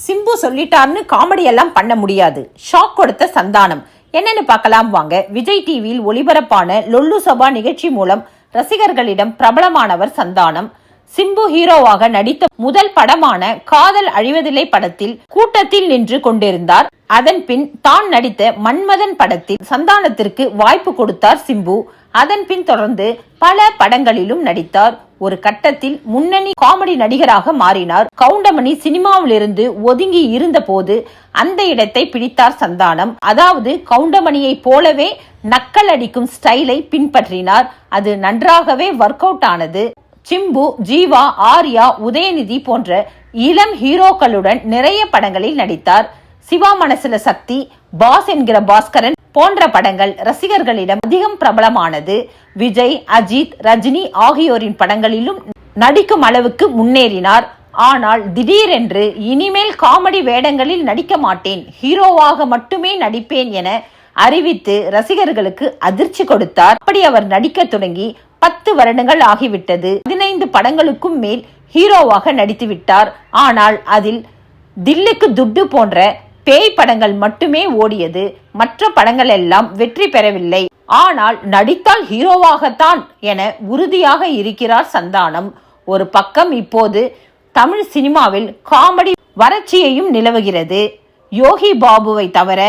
Simbu சொல்லிட்டார்னு comedy எல்லாம் பண்ண முடியாது. ஷாக் கொடுத்த சந்தானம். என்னன்னு பார்க்கலாம் வாங்க. விஜய் டிவியில் ஒளிபரப்பான லொல்லு சபா நிகழ்ச்சி மூலம் ரசிகர்களிடம் பிரபலமானவர் சந்தானம். சிம்பு ஹீரோவாக நடித்த முதல் படமான காதல் அழிவதில்லை படத்தில் கூட்டத்தில் நின்று கொண்டிருந்தார். அதன் பின் தான் நடித்த மன்மதன் படத்தில் சந்தானத்திற்கு வாய்ப்பு கொடுத்தார் சிம்பு. அதன் பின் தொடர்ந்து பல படங்களிலும் நடித்தார். ஒரு கட்டத்தில் முன்னணி காமெடி நடிகராக மாறினார். கவுண்டமணி சினிமாவிலிருந்து ஒதுங்கி இருந்த போது அந்த இடத்தை பிடித்தார் சந்தானம். அதாவது கவுண்டமணியை போலவே நக்கல் அடிக்கும் ஸ்டைலை பின்பற்றினார். அது நன்றாகவே ஒர்க் அவுட் ஆனது. சிம்பு, ஜீவா, ஆர்யா, உதயநிதி போன்ற இளம் ஹீரோக்களுடன் நிறைய படங்களில் நடித்தார். சிவா மனசுல சக்தி, பாஸ் என்கிற பாஸ்கரன் போன்ற படங்கள் ரசிகர்களிடம் அதிகம் பிரபலமானது. விஜய், அஜித், ரஜினி ஆகியோரின் படங்களிலும் நடிக்கும் அளவுக்கு முன்னேறினார். ஆனால் திடீரென்று இனிமேல் காமெடி வேடங்களில் நடிக்க மாட்டேன், ஹீரோவாக மட்டுமே நடிப்பேன் என அறிவித்து ரசிகர்களுக்கு அதிர்ச்சி கொடுத்தார். அப்படி அவர் நடிக்க தொடங்கி 10 வருடங்கள் ஆகிவிட்டது. 15 படங்களுக்கும் மேல் ஹீரோவாக நடித்து விட்டார். ஆனால் அதில் தில்லுக்கு துட்டு போன்ற பேய் படங்கள் மட்டுமே ஓடியது. மற்ற படங்கள் எல்லாம் வெற்றி பெறவில்லை. ஆனால் நடித்தால் ஹீரோவாகத்தான் என உறுதியாக இருக்கிறார் சந்தானம். ஒரு பக்கம் இப்போது தமிழ் சினிமாவில் காமெடி வறட்சியையும் நிலவுகிறது. யோகி பாபுவை தவிர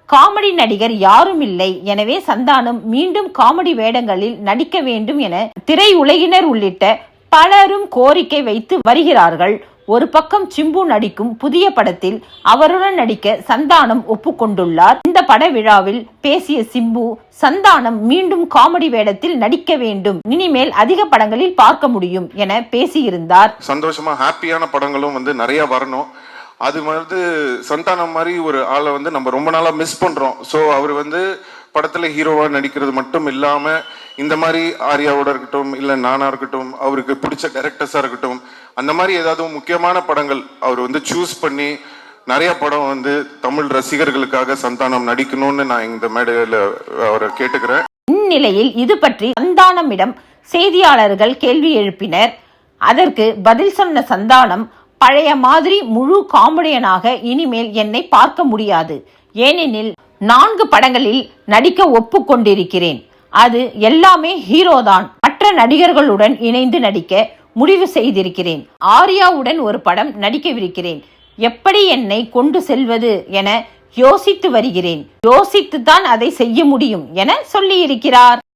காமெடி நடிகர் யாரும் இல்லை. எனவே சந்தானம் மீண்டும் காமெடி வேடங்களில் நடிக்க வேண்டும் என திரையுலகினர் உள்ளிட்ட பலரும் கோரிக்கை வைத்து வருகிறார்கள். ஒரு பக்கம் சிம்பு நடிக்கும் புதிய படத்தில் அவருடன் நடிக்க சந்தானம் ஒப்புக்கொண்டுள்ளார். இந்த பட விழாவில் பேசிய சிம்பு, சந்தானம் மீண்டும் காமெடி வேடத்தில் நடிக்க வேண்டும், இனிமேல் அதிக படங்களில் பார்க்க முடியும் என பேசியிருந்தார். சந்தோஷமா ஹாப்பியான படங்களும் நிறைய வரணும். அது சந்தானம் மாதிரி ஒரு ஆளை நம்ம ரொம்ப நாளா மிஸ் பண்றோம். ஸோ அவர் படத்துல ஹீரோவா நடிக்கிறது மட்டும் இல்லாம இந்த மாதிரி ஆர்யாவோட இருக்கட்டும், இல்ல நானா இருக்கட்டும், அவருக்கு பிடிச்ச டைரக்டர்ஸா இருக்கட்டும், அந்த மாதிரி ஏதாவது முக்கியமான படங்கள் அவர் சூஸ் பண்ணி நிறைய படம் தமிழ் ரசிகர்களுக்காக சந்தானம் நடிக்கணும்னு நான் இந்த மேடையில அவரை கேட்டுக்கிறேன். இந்நிலையில் இது பற்றி சந்தானமிடம் செய்தியாளர்கள் கேள்வி எழுப்பினர். அதற்கு பதில் சொன்ன சந்தானம், பழைய மாதிரி முழு காமெடியனாக இனிமேல் என்னை பார்க்க முடியாது. ஏனெனில் 4 படங்களில் நடிக்க ஒப்புக்கொண்டிருக்கிறேன். அது எல்லாமே ஹீரோதான். மற்ற நடிகர்களுடன் இணைந்து நடிக்க முடிவு செய்திருக்கிறேன். ஆர்யாவுடன் ஒரு படம் நடிக்கவிருக்கிறேன். எப்படி என்னை கொண்டு செல்வது என யோசித்து வருகிறேன். யோசித்துத்தான் அதை செய்ய முடியும் என சொல்லியிருக்கிறார்.